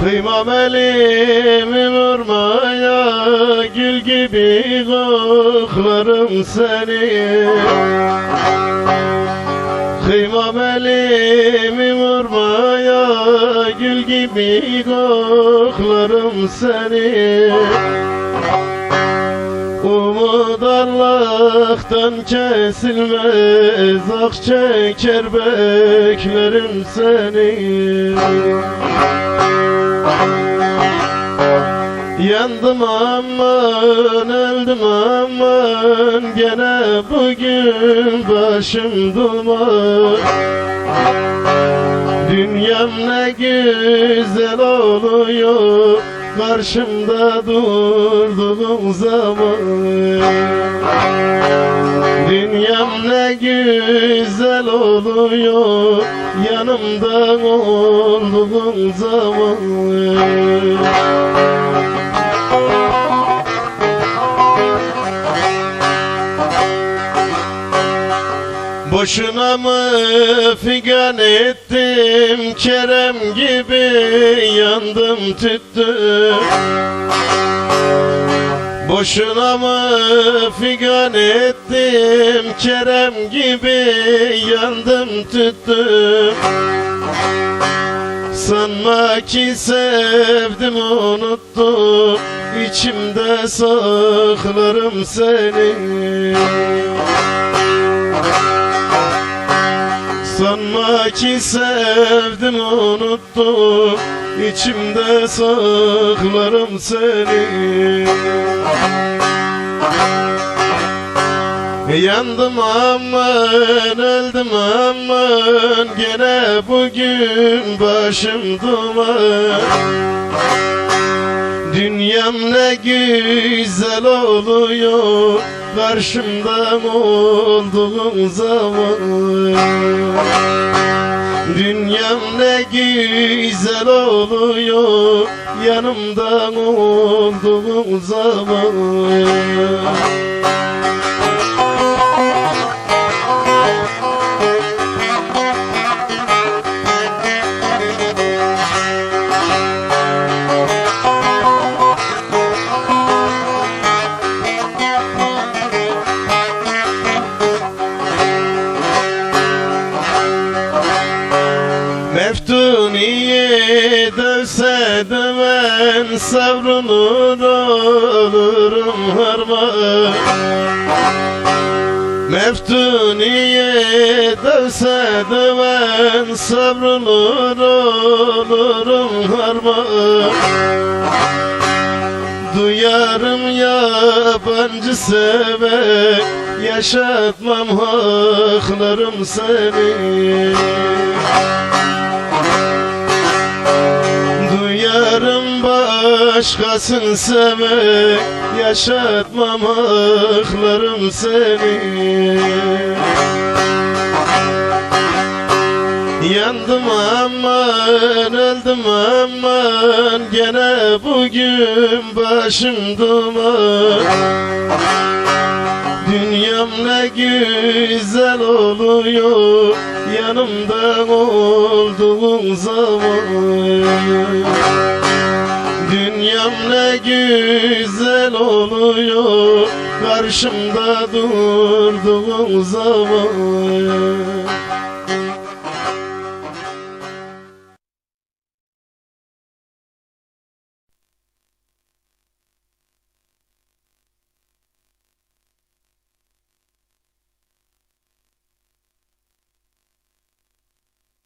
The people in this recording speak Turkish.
Kıymam elimi vurmaya, gül gibi koklarım seni. Kıymam elimi vurmaya, gül gibi koklarım seni. Umut Allah'tan kesilmez, ah çeker beklerim seni. Yandım aman, öldüm aman, gene bugün başım duman. Dünyam ne güzel oluyor karşımda durduğum zaman. Dünyam ne güzel oluyor yanımda olduğum zaman. Boşuna mı figan ettim, Kerem gibi yandım tüttüm. Boşuna mı figan ettim, Kerem gibi yandım tüttüm. Sanma ki sevdim unuttum, içimde saklarım seni. Sanma ki sevdim unuttum, içimde saklarım seni. Yandım aman, öldüm aman, gene bugün başım duman. Dünyam ne güzel oluyor karşımda olduğum zaman. Dünyam ne güzel oluyor yanımda olduğum zaman. Meftuniye dövse döven, savrulur olurum harman. Meftuniye dövse döven, savrulur olurum harman. Duyarım yabancı sevek, yaşatmam haklarım seni. Duyarım başkasını sevmek, yaşatmam haklarım seni. Yandım aman, öldüm aman, gene bugün başım duman. Dünyam ne güzel oluyor yanımda olduğum zaman. Dünyam ne güzel oluyor karşımda durduğum zaman.